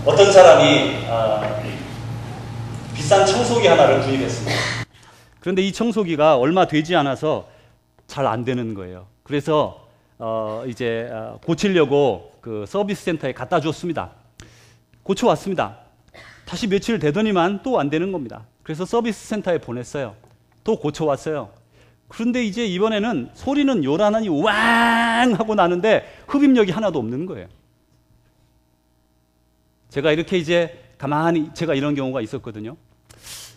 어떤 사람이 비싼 청소기 하나를 구입했습니다. 그런데 이 청소기가 얼마 되지 않아서 잘 안 되는 거예요. 그래서 이제 고치려고 그 서비스 센터에 갖다 줬습니다. 고쳐왔습니다. 다시 며칠 되더니만 또 안 되는 겁니다. 그래서 서비스 센터에 보냈어요. 또 고쳐왔어요. 그런데 이제 이번에는 소리는 요란하니 왕 하고 나는데 흡입력이 하나도 없는 거예요. 제가 이렇게 이제 가만히 제가 이런 경우가 있었거든요.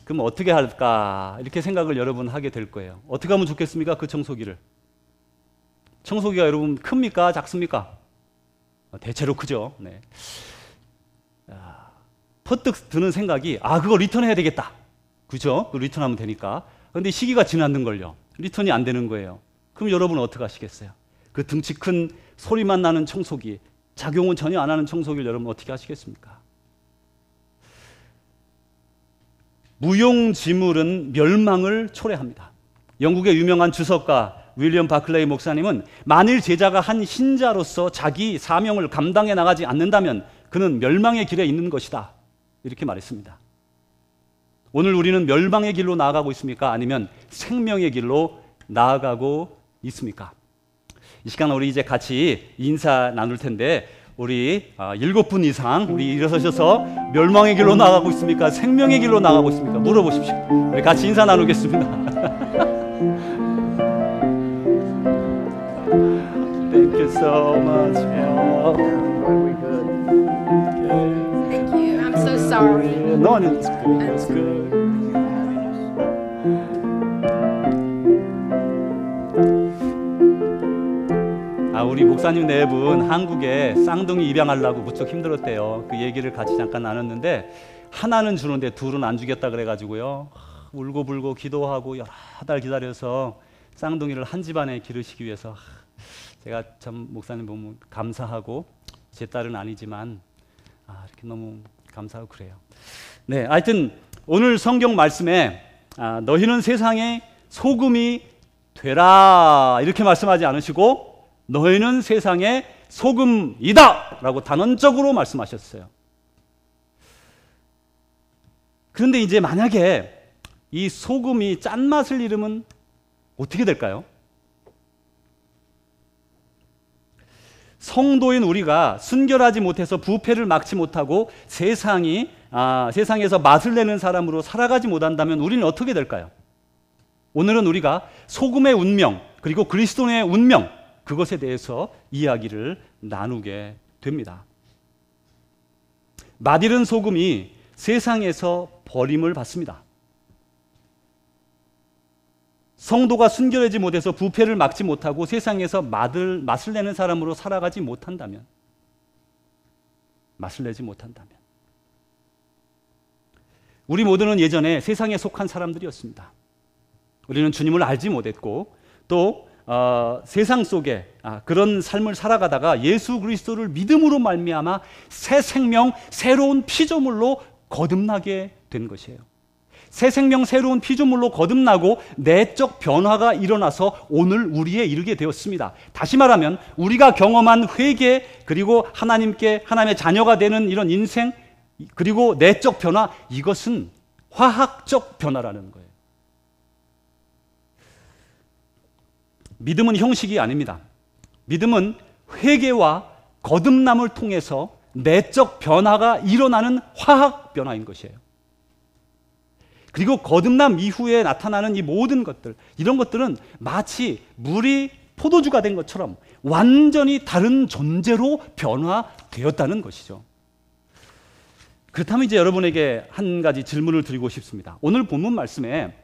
그럼 어떻게 할까 이렇게 생각을 여러분 하게 될 거예요. 어떻게 하면 좋겠습니까? 그 청소기를. 청소기가 여러분 큽니까? 작습니까? 대체로 크죠. 네. 퍼뜩 드는 생각이 그거 리턴해야 되겠다. 그죠? 리턴하면 되니까. 그런데 시기가 지났는걸요. 리턴이 안 되는 거예요. 그럼 여러분 어떻게 하시겠어요? 그 등치 큰 소리만 나는 청소기, 작용은 전혀 안 하는 청소기를 여러분 어떻게 하시겠습니까? 무용지물은 멸망을 초래합니다. 영국의 유명한 주석가 윌리엄 바클레이 목사님은 만일 제자가 한 신자로서 자기 사명을 감당해 나가지 않는다면 그는 멸망의 길에 있는 것이다. 이렇게 말했습니다. 오늘 우리는 멸망의 길로 나아가고 있습니까? 아니면 생명의 길로 나아가고 있습니까? 이 시간 우리 이제 같이 인사 나눌 텐데 우리 7분 이상 우리 일어서셔서 멸망의 길로 나아가고 있습니까? 생명의 길로 나아가고 있습니까? 물어보십시오. 우리 같이 인사 나누겠습니다. Thank you so much. Very good. Thank you. I'm so sorry. No, it's good. It's good. 우리 목사님 네 분 한국에 쌍둥이 입양하려고 무척 힘들었대요. 그 얘기를 같이 잠깐 나눴는데 하나는 주는데 둘은 안 주겠다 그래가지고요. 울고불고 기도하고 여러 달 기다려서 쌍둥이를 한 집안에 기르시기 위해서 제가 참 목사님 보면 감사하고 제 딸은 아니지만 이렇게 너무 감사하고 그래요. 네, 하여튼 오늘 성경 말씀에 너희는 세상의 소금이 되라 이렇게 말씀하지 않으시고 너희는 세상의 소금이다 라고 단언적으로 말씀하셨어요. 그런데 이제 만약에 이 소금이 짠맛을 잃으면 어떻게 될까요? 성도인 우리가 순결하지 못해서 부패를 막지 못하고 세상에서 맛을 내는 사람으로 살아가지 못한다면 우리는 어떻게 될까요? 오늘은 우리가 소금의 운명 그리고 그리스도의 운명 그것에 대해서 이야기를 나누게 됩니다. 맛있는 소금이 세상에서 버림을 받습니다. 성도가 순결하지 못해서 부패를 막지 못하고 세상에서 맛을 내는 사람으로 살아가지 못한다면 맛을 내지 못한다면 우리 모두는 예전에 세상에 속한 사람들이었습니다. 우리는 주님을 알지 못했고 또 세상 속에 그런 삶을 살아가다가 예수 그리스도를 믿음으로 말미암아 새 생명, 새로운 피조물로 거듭나게 된 것이에요. 새 생명, 새로운 피조물로 거듭나고 내적 변화가 일어나서 오늘 우리에 이르게 되었습니다. 다시 말하면 우리가 경험한 회개 그리고 하나님의 자녀가 되는 이런 인생 그리고 내적 변화 이것은 화학적 변화라는 거예요. 믿음은 형식이 아닙니다. 믿음은 회개와 거듭남을 통해서 내적 변화가 일어나는 화학 변화인 것이에요. 그리고 거듭남 이후에 나타나는 이 모든 것들, 이런 것들은 마치 물이 포도주가 된 것처럼 완전히 다른 존재로 변화되었다는 것이죠. 그렇다면 이제 여러분에게 한 가지 질문을 드리고 싶습니다. 오늘 본문 말씀에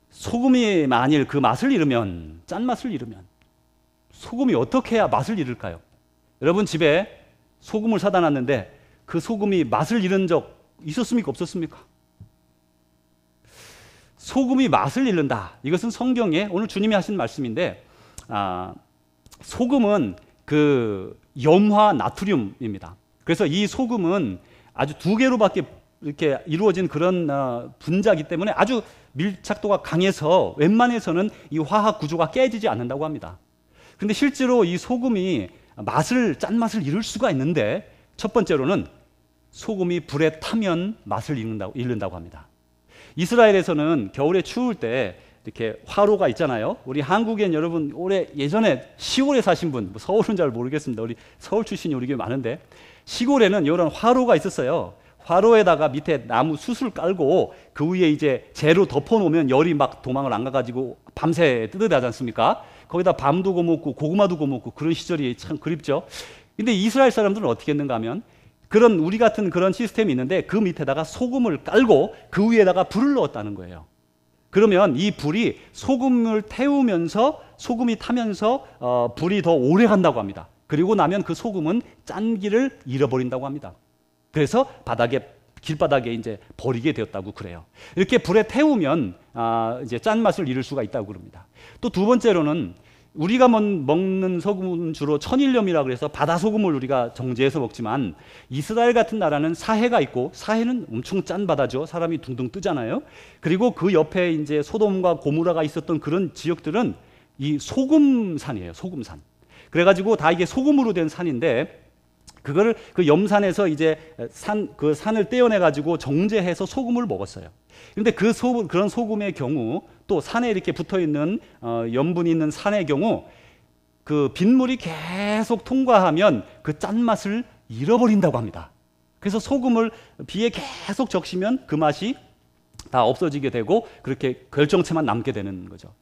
소금이 만일 그 맛을 잃으면, 짠맛을 잃으면 소금이 어떻게 해야 맛을 잃을까요? 여러분 집에 소금을 사다 놨는데 그 소금이 맛을 잃은 적 있었습니까? 없었습니까? 소금이 맛을 잃는다. 이것은 성경에 오늘 주님이 하신 말씀인데 소금은 그 염화 나트륨입니다. 그래서 이 소금은 아주 두 개로밖에 이렇게 이루어진 그런 분자이기 때문에 아주 밀착도가 강해서 웬만해서는 이 화학 구조가 깨지지 않는다고 합니다. 그런데 실제로 이 소금이 짠맛을 잃을 수가 있는데 첫 번째로는 소금이 불에 타면 맛을 잃는다고 합니다. 이스라엘에서는 겨울에 추울 때 이렇게 화로가 있잖아요. 우리 한국엔 여러분 예전에 시골에 사신 분, 뭐 서울은 잘 모르겠습니다. 우리 서울 출신이 우리 교회 많은데 시골에는 이런 화로가 있었어요. 화로에다가 밑에 나무 숯을 깔고 그 위에 이제 재로 덮어놓으면 열이 막 도망을 안 가가지고 밤새 뜨뜻하지 않습니까? 거기다 밤도 구워먹고 고구마도 구워먹고 그런 시절이 참 그립죠. 근데 이스라엘 사람들은 어떻게 했는가 하면 그런 우리 같은 그런 시스템이 있는데 그 밑에다가 소금을 깔고 그 위에다가 불을 넣었다는 거예요. 그러면 이 불이 소금을 태우면서 소금이 타면서 불이 더 오래 간다고 합니다. 그리고 나면 그 소금은 짠기를 잃어버린다고 합니다. 그래서 길바닥에 이제 버리게 되었다고 그래요. 이렇게 불에 태우면 이제 짠맛을 잃을 수가 있다고 그럽니다. 또 두 번째로는 우리가 먹는 소금은 주로 천일염이라 그래서 바다 소금을 우리가 정제해서 먹지만 이스라엘 같은 나라는 사해가 있고 사해는 엄청 짠 바다죠. 사람이 둥둥 뜨잖아요. 그리고 그 옆에 이제 소돔과 고모라가 있었던 그런 지역들은 이 소금산이에요. 소금산. 그래가지고 다 이게 소금으로 된 산인데 그거를 그 염산에서 이제 그 산을 떼어내 가지고 정제해서 소금을 먹었어요. 그런데 그런 소금의 경우 또 산에 이렇게 붙어 있는 염분이 있는 산의 경우 그 빗물이 계속 통과하면 그 짠맛을 잃어버린다고 합니다. 그래서 소금을 비에 계속 적시면 그 맛이 다 없어지게 되고 그렇게 결정체만 남게 되는 거죠.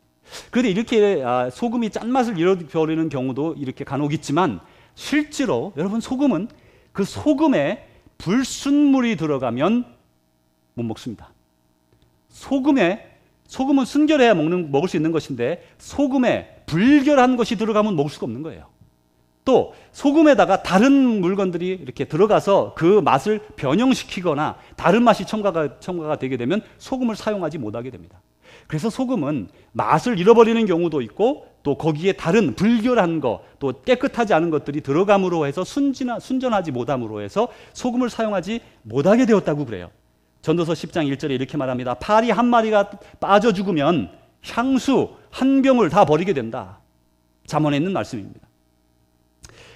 그런데 이렇게 소금이 짠맛을 잃어버리는 경우도 이렇게 간혹 있지만 실제로 여러분 소금은 그 소금에 불순물이 들어가면 못 먹습니다. 소금은 순결해야 먹을 수 있는 것인데 소금에 불결한 것이 들어가면 먹을 수가 없는 거예요. 또 소금에다가 다른 물건들이 이렇게 들어가서 그 맛을 변형시키거나 다른 맛이 첨가가 되게 되면 소금을 사용하지 못하게 됩니다. 그래서 소금은 맛을 잃어버리는 경우도 있고 또 거기에 다른 불결한 것, 또 깨끗하지 않은 것들이 들어감으로 해서 순전하지 못함으로 해서 소금을 사용하지 못하게 되었다고 그래요. 전도서 10장 1절에 이렇게 말합니다. 파리 한 마리가 빠져 죽으면 향수 한 병을 다 버리게 된다. 잠언에 있는 말씀입니다.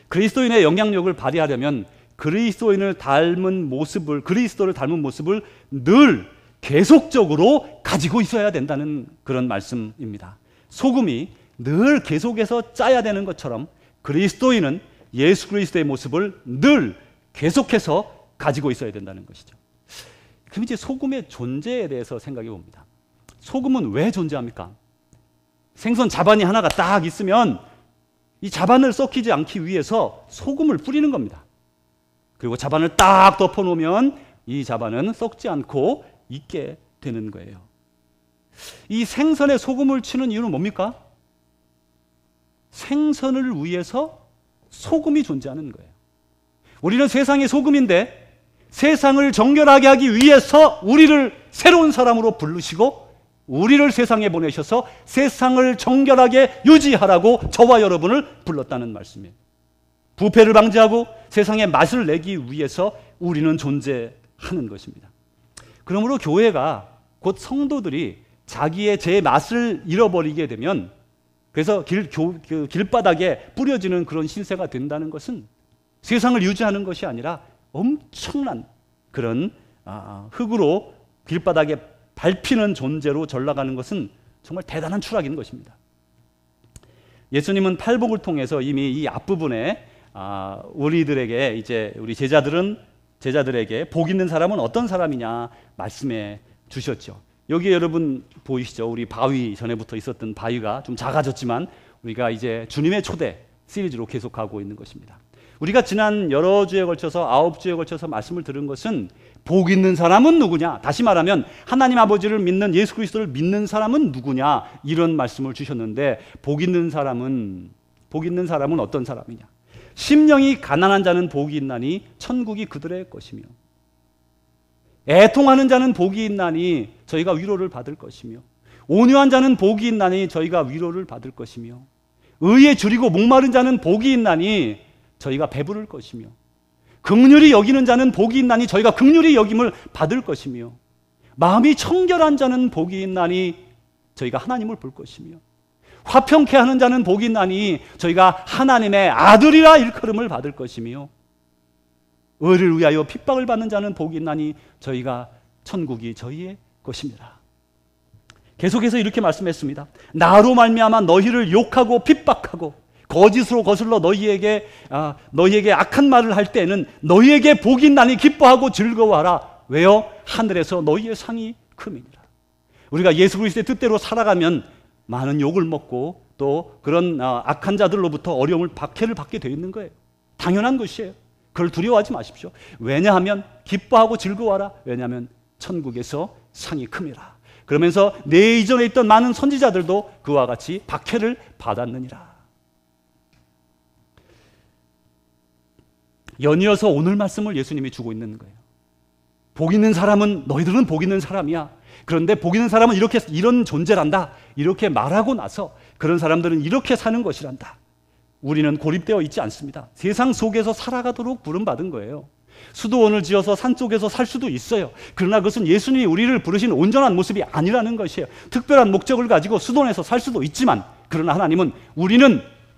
그리스도인의 영향력을 발휘하려면 그리스도를 닮은 모습을 늘 계속적으로 가지고 있어야 된다는 그런 말씀입니다. 소금이 늘 계속해서 짜야 되는 것처럼 그리스도인은 예수 그리스도의 모습을 늘 계속해서 가지고 있어야 된다는 것이죠. 그럼 이제 소금의 존재에 대해서 생각해 봅니다. 소금은 왜 존재합니까? 생선 자반이 하나가 딱 있으면 이 자반을 썩히지 않기 위해서 소금을 뿌리는 겁니다. 그리고 자반을 딱 덮어 놓으면 이 자반은 썩지 않고 있게 되는 거예요. 이 생선에 소금을 치는 이유는 뭡니까? 생선을 위해서 소금이 존재하는 거예요. 우리는 세상의 소금인데 세상을 정결하게 하기 위해서 우리를 새로운 사람으로 부르시고 우리를 세상에 보내셔서 세상을 정결하게 유지하라고 저와 여러분을 불렀다는 말씀이에요. 부패를 방지하고 세상에 맛을 내기 위해서 우리는 존재하는 것입니다. 그러므로 교회가 곧 성도들이 자기의 제 맛을 잃어버리게 되면 그래서 길바닥에 뿌려지는 그런 신세가 된다는 것은 세상을 유지하는 것이 아니라 엄청난 그런 흙으로 길바닥에 밟히는 존재로 전락하는 것은 정말 대단한 추락인 것입니다. 예수님은 팔복을 통해서 이미 이 앞부분에 우리들에게 이제 우리 제자들에게 복 있는 사람은 어떤 사람이냐 말씀해 주셨죠. 여기 여러분 보이시죠? 우리 바위 전에부터 있었던 바위가 좀 작아졌지만 우리가 이제 주님의 초대 시리즈로 계속하고 있는 것입니다. 우리가 지난 여러 주에 걸쳐서 9주에 걸쳐서 말씀을 들은 것은 복 있는 사람은 누구냐? 다시 말하면 하나님 아버지를 믿는 예수 그리스도를 믿는 사람은 누구냐? 이런 말씀을 주셨는데 복 있는 사람은 어떤 사람이냐? 심령이 가난한 자는 복이 있나니 천국이 그들의 것이며 애통하는 자는 복이 있나니 저희가 위로를 받을 것이며 온유한 자는 복이 있나니 저희가 위로를 받을 것이며 의에 줄이고 목마른 자는 복이 있나니 저희가 배부를 것이며 긍휼히 여기는 자는 복이 있나니 저희가 긍휼히 여김을 받을 것이며 마음이 청결한 자는 복이 있나니 저희가 하나님을 볼 것이며 화평케 하는 자는 복이 있나니 저희가 하나님의 아들이라 일컬음을 받을 것이며 의를 위하여 핍박을 받는 자는 복이 있나니 저희가 천국이 저희의 것입니다. 계속해서 이렇게 말씀했습니다. 나로 말미암아 너희를 욕하고 핍박하고 거짓으로 거슬러 너희에게 악한 말을 할 때에는 너희에게 복이 있나니 기뻐하고 즐거워하라. 왜요? 하늘에서 너희의 상이 큼이니라. 우리가 예수 그리스도의 뜻대로 살아가면 많은 욕을 먹고 또 그런 악한 자들로부터 어려움을 박해를 받게 되어 있는 거예요. 당연한 것이에요. 그걸 두려워하지 마십시오. 왜냐하면 기뻐하고 즐거워하라. 왜냐하면 천국에서 상이 큼이라. 그러면서 내 이전에 있던 많은 선지자들도 그와 같이 박해를 받았느니라. 연이어서 오늘 말씀을 예수님이 주고 있는 거예요. 복 있는 사람은, 너희들은 복 있는 사람이야. 그런데 복 있는 사람은 이런 존재란다. 이렇게 말하고 나서 그런 사람들은 이렇게 사는 것이란다. 우리는 고립되어 있지 않습니다. 세상 속에서 살아가도록 부름받은 거예요. 수도원을 지어서 산 쪽에서 살 수도 있어요. 그러나 그것은 예수님이 우리를 부르신 온전한 모습이 아니라는 것이에요. 특별한 목적을 가지고 수도원에서 살 수도 있지만, 그러나 하나님은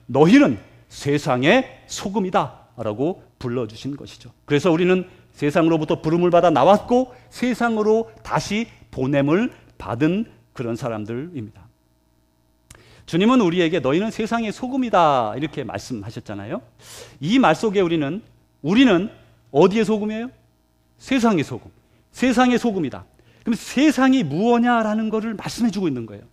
너희는 세상의 소금이다 라고 불러주신 것이죠. 그래서 우리는 세상으로부터 부름을 받아 나왔고 세상으로 다시 보냄을 받은 그런 사람들입니다. 주님은 우리에게 너희는 세상의 소금이다 이렇게 말씀하셨잖아요. 이 말 속에 우리는 어디의 소금이에요? 세상의 소금. 세상의 소금이다. 그럼 세상이 무엇냐라는 것을 말씀해 주고 있는 거예요.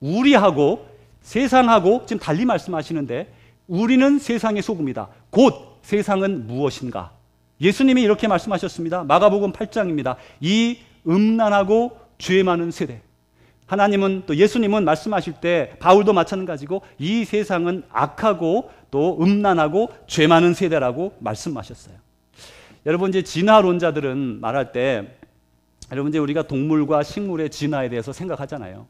우리하고 세상하고 지금 달리 말씀하시는데, 우리는 세상의 소금이다. 곧 세상은 무엇인가? 예수님이 이렇게 말씀하셨습니다. 마가복음 8장입니다. 이 음란하고 죄 많은 세대. 하나님은 또 예수님은 말씀하실 때 바울도 마찬가지고 이 세상은 악하고 또 음란하고 죄 많은 세대라고 말씀하셨어요. 여러분, 이제 진화론자들은 말할 때 여러분 이제 우리가 동물과 식물의 진화에 대해서 생각하잖아요.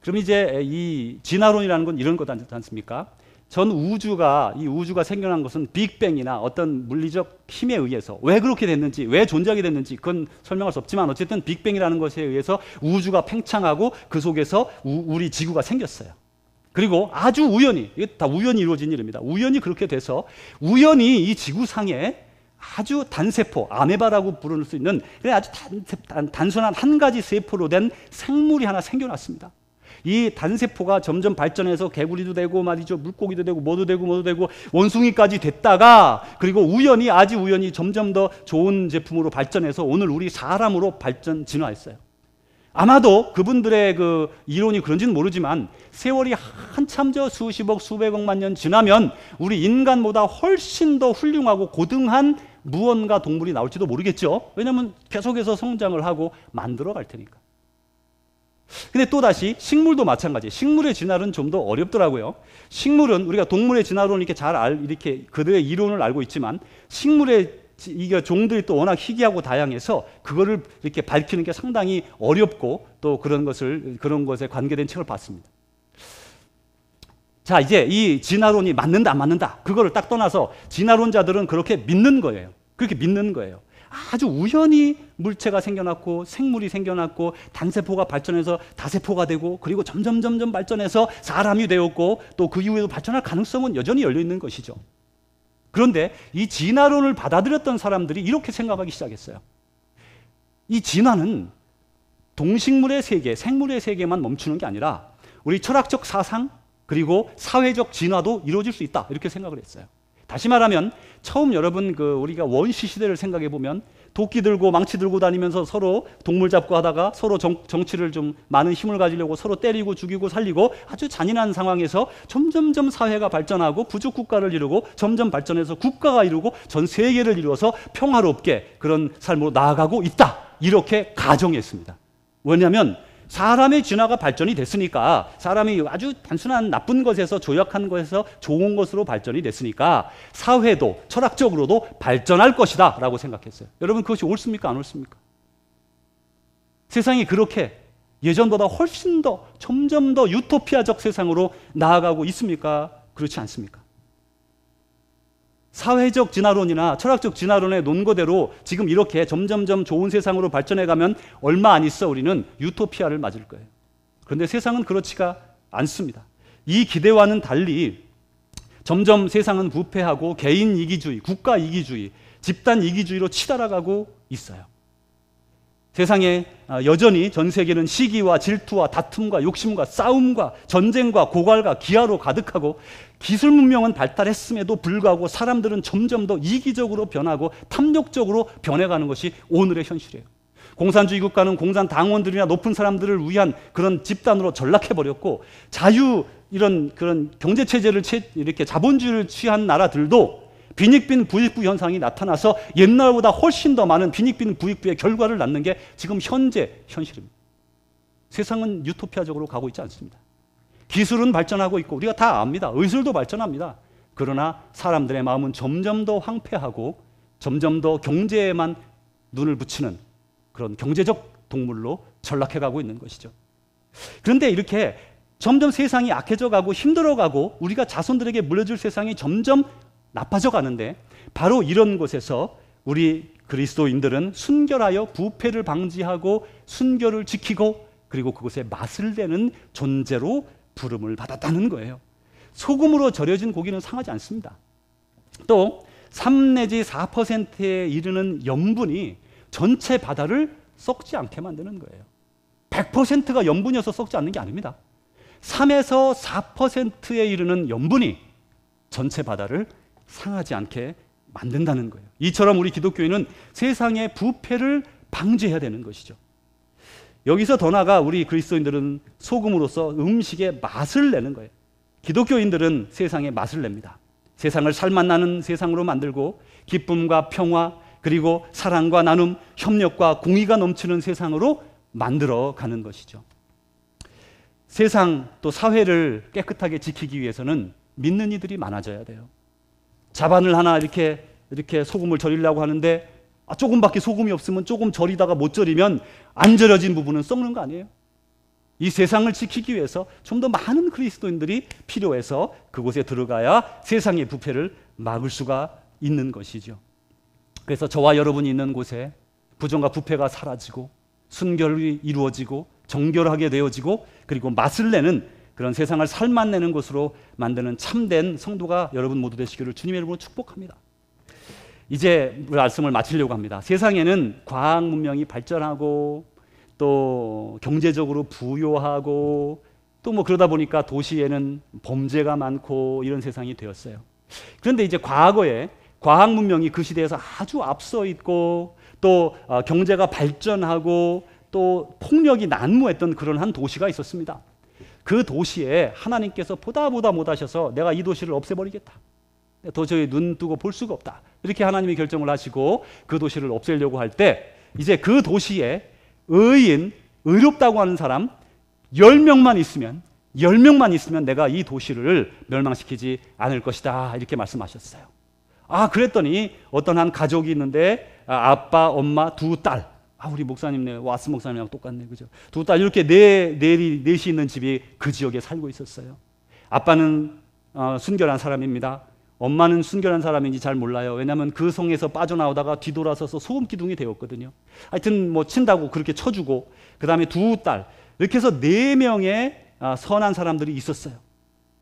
그럼 이제 이 진화론이라는 건 이런 거지 않습니까? 이 우주가 생겨난 것은 빅뱅이나 어떤 물리적 힘에 의해서 왜 그렇게 됐는지, 왜 존재하게 됐는지 그건 설명할 수 없지만 어쨌든 빅뱅이라는 것에 의해서 우주가 팽창하고 그 속에서 우리 지구가 생겼어요. 그리고 아주 우연히, 이게 다 우연히 이루어진 일입니다. 우연히 그렇게 돼서 우연히 이 지구상에 아주 단세포, 아메바라고 부를 수 있는 아주 단순한 한 가지 세포로 된 생물이 하나 생겨났습니다. 이 단세포가 점점 발전해서 개구리도 되고 말이죠, 물고기도 되고 뭐도 되고 원숭이까지 됐다가, 그리고 아주 우연히 점점 더 좋은 제품으로 발전해서 오늘 우리 사람으로 진화했어요. 아마도 그분들의 그 이론이 그런지는 모르지만 세월이 한참 저 수십억 수백억만 년 지나면 우리 인간보다 훨씬 더 훌륭하고 고등한 무언가 동물이 나올지도 모르겠죠. 왜냐하면 계속해서 성장을 하고 만들어 갈 테니까. 근데 또다시 식물도 마찬가지예요. 식물의 진화는 좀 더 어렵더라고요. 식물은 우리가 동물의 진화론을 이렇게 그들의 이론을 알고 있지만 식물의 종들이 또 워낙 희귀하고 다양해서 그거를 이렇게 밝히는 게 상당히 어렵고 또 그런 것에 관계된 책을 봤습니다. 자, 이제 이 진화론이 맞는다 안 맞는다 그거를 딱 떠나서 진화론자들은 그렇게 믿는 거예요. 그렇게 믿는 거예요. 아주 우연히 물체가 생겨났고 생물이 생겨났고 단세포가 발전해서 다세포가 되고 그리고 점점 발전해서 사람이 되었고 또 그 이후에도 발전할 가능성은 여전히 열려 있는 것이죠. 그런데 이 진화론을 받아들였던 사람들이 이렇게 생각하기 시작했어요. 이 진화는 동식물의 세계, 생물의 세계만 멈추는 게 아니라 우리 철학적 사상 그리고 사회적 진화도 이루어질 수 있다 이렇게 생각을 했어요. 다시 말하면 처음 여러분 우리가 원시 시대를 생각해 보면 도끼 들고 망치 들고 다니면서 서로 동물 잡고 하다가 서로 정치를 좀 많은 힘을 가지려고 서로 때리고 죽이고 살리고 아주 잔인한 상황에서 점점 사회가 발전하고 부족 국가를 이루고 점점 발전해서 국가가 이루고 전 세계를 이루어서 평화롭게 그런 삶으로 나아가고 있다 이렇게 가정했습니다. 왜냐하면 사람의 진화가 발전이 됐으니까, 사람이 아주 단순한 나쁜 것에서 조약한 것에서 좋은 것으로 발전이 됐으니까 사회도 철학적으로도 발전할 것이다 라고 생각했어요. 여러분, 그것이 옳습니까 안 옳습니까? 세상이 그렇게 예전보다 훨씬 더 점점 더 유토피아적 세상으로 나아가고 있습니까? 그렇지 않습니까? 사회적 진화론이나 철학적 진화론의 논거대로 지금 이렇게 점점 좋은 세상으로 발전해가면 얼마 안 있어 우리는 유토피아를 맞을 거예요. 그런데 세상은 그렇지가 않습니다. 이 기대와는 달리 점점 세상은 부패하고 개인 이기주의, 국가 이기주의, 집단 이기주의로 치달아가고 있어요. 세상에 여전히 전 세계는 시기와 질투와 다툼과 욕심과 싸움과 전쟁과 고갈과 기아로 가득하고 기술 문명은 발달했음에도 불구하고 사람들은 점점 더 이기적으로 변하고 탐욕적으로 변해가는 것이 오늘의 현실이에요. 공산주의 국가는 공산당원들이나 높은 사람들을 위한 그런 집단으로 전락해버렸고 이런 그런 경제체제를 이렇게 자본주의를 취한 나라들도 빈익빈 부익부 현상이 나타나서 옛날보다 훨씬 더 많은 빈익빈 부익부의 결과를 낳는 게 지금 현재 현실입니다. 세상은 유토피아적으로 가고 있지 않습니다. 기술은 발전하고 있고 우리가 다 압니다. 의술도 발전합니다. 그러나 사람들의 마음은 점점 더 황폐하고 점점 더 경제에만 눈을 붙이는 그런 경제적 동물로 전락해가고 있는 것이죠. 그런데 이렇게 점점 세상이 악해져 가고 힘들어가고 우리가 자손들에게 물려줄 세상이 점점 나빠져 가는데 바로 이런 곳에서 우리 그리스도인들은 순결하여 부패를 방지하고 순결을 지키고 그리고 그것에 맛을 내는 존재로 부름을 받았다는 거예요. 소금으로 절여진 고기는 상하지 않습니다. 또 3 내지 4%에 이르는 염분이 전체 바다를 썩지 않게 만드는 거예요. 100%가 염분이어서 썩지 않는 게 아닙니다. 3에서 4%에 이르는 염분이 전체 바다를 상하지 않게 만든다는 거예요. 이처럼 우리 기독교인은 세상의 부패를 방지해야 되는 것이죠. 여기서 더 나아가 우리 그리스도인들은 소금으로서 음식의 맛을 내는 거예요. 기독교인들은 세상의 맛을 냅니다. 세상을 살맛 나는 세상으로 만들고 기쁨과 평화 그리고 사랑과 나눔, 협력과 공의가 넘치는 세상으로 만들어가는 것이죠. 세상 또 사회를 깨끗하게 지키기 위해서는 믿는 이들이 많아져야 돼요. 자반을 하나 이렇게 소금을 절이려고 하는데 조금밖에 소금이 없으면 조금 절이다가 못 절이면 안 절여진 부분은 썩는 거 아니에요? 이 세상을 지키기 위해서 좀 더 많은 그리스도인들이 필요해서 그곳에 들어가야 세상의 부패를 막을 수가 있는 것이죠. 그래서 저와 여러분이 있는 곳에 부정과 부패가 사라지고 순결이 이루어지고 정결하게 되어지고 그리고 맛을 내는 그런 세상을 살맛 내는 곳으로 만드는 참된 성도가 여러분 모두 되시기를 주님의 이름으로 축복합니다. 이제 말씀을 마치려고 합니다. 세상에는 과학 문명이 발전하고 또 경제적으로 부유하고 또 뭐 그러다 보니까 도시에는 범죄가 많고 이런 세상이 되었어요. 그런데 이제 과거에 과학 문명이 그 시대에서 아주 앞서 있고 또 경제가 발전하고 또 폭력이 난무했던 그런 한 도시가 있었습니다. 그 도시에 하나님께서 보다 못하셔서 내가 이 도시를 없애버리겠다. 도저히 눈 뜨고 볼 수가 없다. 이렇게 하나님이 결정을 하시고 그 도시를 없애려고 할 때 이제 그 도시에 의롭다고 하는 사람 10명만 있으면 내가 이 도시를 멸망시키지 않을 것이다. 이렇게 말씀하셨어요. 그랬더니 어떤 한 가족이 있는데 아빠, 엄마, 두 딸. 우리 목사님네, 와스 목사님이랑 똑같네. 그죠? 두 딸 이렇게 넷이 있는 집이 그 지역에 살고 있었어요. 아빠는 순결한 사람입니다. 엄마는 순결한 사람인지 잘 몰라요. 왜냐하면 그 성에서 빠져나오다가 뒤돌아서서 소금 기둥이 되었거든요. 하여튼 뭐 친다고 그렇게 쳐주고 그 다음에 두 딸 이렇게 해서 4명의 선한 사람들이 있었어요.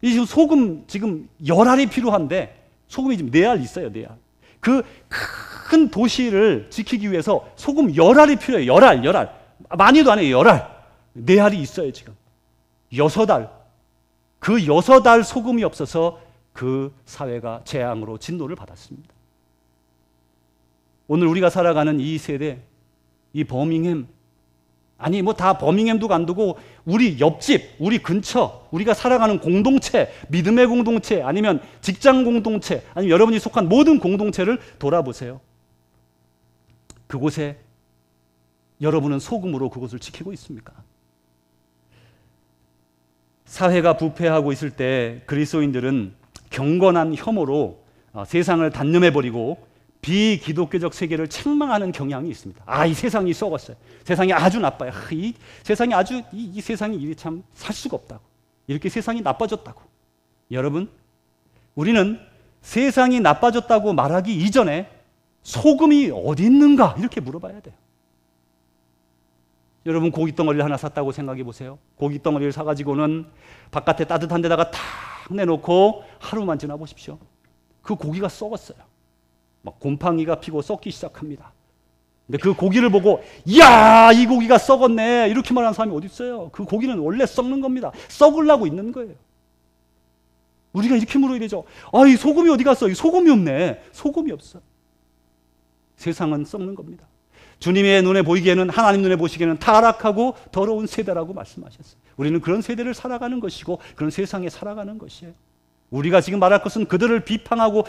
이 지금 소금 지금 10알이 필요한데 소금이 지금 4알 있어요. 4알. 그 큰 도시를 지키기 위해서 소금 10알이 필요해요. 10알. 많이도 아니에요. 10알. 4알이 있어요. 지금 6알. 그 6알 소금이 없어서 그 사회가 재앙으로 진노를 받았습니다. 오늘 우리가 살아가는 이 세대, 이 버밍햄, 아니 뭐 다 버밍햄도 간두고 우리 옆집, 우리 근처, 우리가 살아가는 공동체, 믿음의 공동체, 아니면 직장 공동체, 아니면 여러분이 속한 모든 공동체를 돌아보세요. 그곳에 여러분은 소금으로 그곳을 지키고 있습니까? 사회가 부패하고 있을 때 그리스도인들은 경건한 혐오로 세상을 단념해버리고 비기독교적 세계를 책망하는 경향이 있습니다. 이 세상이 썩었어요. 세상이 아주 나빠요. 이 세상이 이 세상이 참 살 수가 없다고. 이렇게 세상이 나빠졌다고. 여러분, 우리는 세상이 나빠졌다고 말하기 이전에 소금이 어디 있는가 이렇게 물어봐야 돼요. 여러분 고깃덩어리를 하나 샀다고 생각해 보세요. 고깃덩어리를 사가지고는 바깥에 따뜻한 데다가 탁 내놓고 하루만 지나 보십시오. 그 고기가 썩었어요. 막 곰팡이가 피고 썩기 시작합니다. 근데 그 고기를 보고 이야 이 고기가 썩었네 이렇게 말하는 사람이 어디 있어요? 그 고기는 원래 썩는 겁니다. 썩으려고 있는 거예요. 우리가 이렇게 물어야 되죠. 아, 이 소금이 어디 갔어? 이 소금이 없네. 소금이 없어. 세상은 썩는 겁니다. 주님의 눈에 보이기에는, 하나님 눈에 보시기에는 타락하고 더러운 세대라고 말씀하셨어요. 우리는 그런 세대를 살아가는 것이고 그런 세상에 살아가는 것이에요. 우리가 지금 말할 것은 그들을 비판하고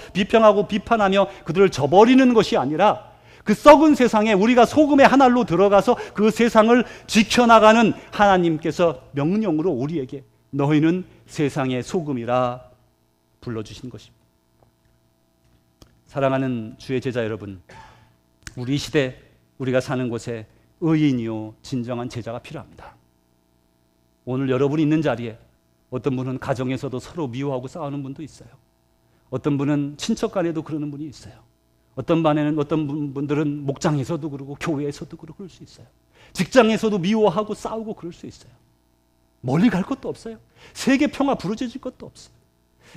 비판하며 그들을 저버리는 것이 아니라 그 썩은 세상에 우리가 소금의 한 알로 들어가서 그 세상을 지켜나가는 하나님께서 명령으로 우리에게 너희는 세상의 소금이라 불러주신 것입니다. 사랑하는 주의 제자 여러분, 우리 시대 우리가 사는 곳에 의인이요 진정한 제자가 필요합니다. 오늘 여러분이 있는 자리에 어떤 분은 가정에서도 서로 미워하고 싸우는 분도 있어요. 어떤 분은 친척 간에도 그러는 분이 있어요. 어떤 분들은 목장에서도 그러고 교회에서도 그러고 그럴 수 있어요. 직장에서도 미워하고 싸우고 그럴 수 있어요. 멀리 갈 것도 없어요. 세계 평화 부르짖을 것도 없어요.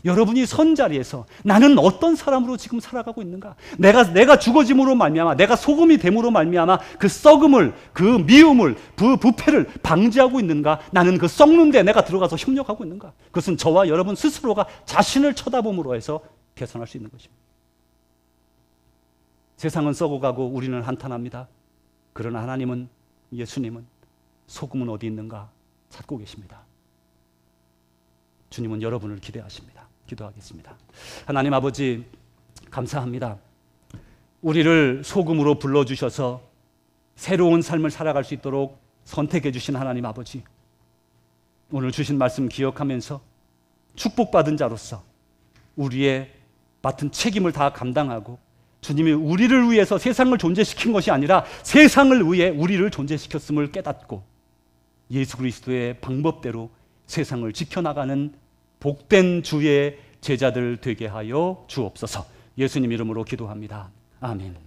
여러분이 선 자리에서 나는 어떤 사람으로 지금 살아가고 있는가? 내가 죽어짐으로 말미암아, 내가 소금이 됨으로 말미암아 그 썩음을, 그 미움을, 부패를 방지하고 있는가? 나는 그 썩는데 내가 들어가서 협력하고 있는가? 그것은 저와 여러분 스스로가 자신을 쳐다봄으로 해서 개선할 수 있는 것입니다. 세상은 썩어가고 우리는 한탄합니다. 그러나 하나님은, 예수님은 소금은 어디 있는가 찾고 계십니다. 주님은 여러분을 기대하십니다. 기도하겠습니다. 하나님 아버지 감사합니다. 우리를 소금으로 불러주셔서 새로운 삶을 살아갈 수 있도록 선택해 주신 하나님 아버지, 오늘 주신 말씀 기억하면서 축복받은 자로서 우리의 맡은 책임을 다 감당하고 주님이 우리를 위해서 세상을 존재시킨 것이 아니라 세상을 위해 우리를 존재시켰음을 깨닫고 예수 그리스도의 방법대로 세상을 지켜나가는 복된 주의 제자들 되게 하여 주옵소서. 예수님 이름으로 기도합니다. 아멘.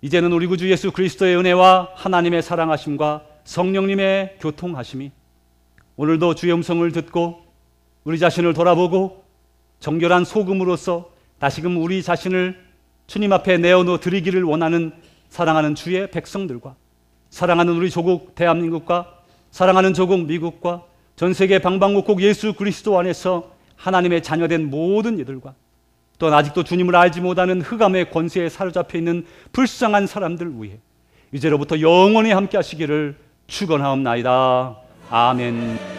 이제는 우리 구주 예수 그리스도의 은혜와 하나님의 사랑하심과 성령님의 교통하심이 오늘도 주의 음성을 듣고 우리 자신을 돌아보고 정결한 소금으로서 다시금 우리 자신을 주님 앞에 내어놓어 드리기를 원하는 사랑하는 주의 백성들과 사랑하는 우리 조국 대한민국과 사랑하는 조국 미국과 전 세계 방방곡곡 예수 그리스도 안에서 하나님의 자녀된 모든 이들과 또 아직도 주님을 알지 못하는 흑암의 권세에 사로잡혀 있는 불쌍한 사람들 위해 이제로부터 영원히 함께 하시기를 축원하옵나이다. 아멘.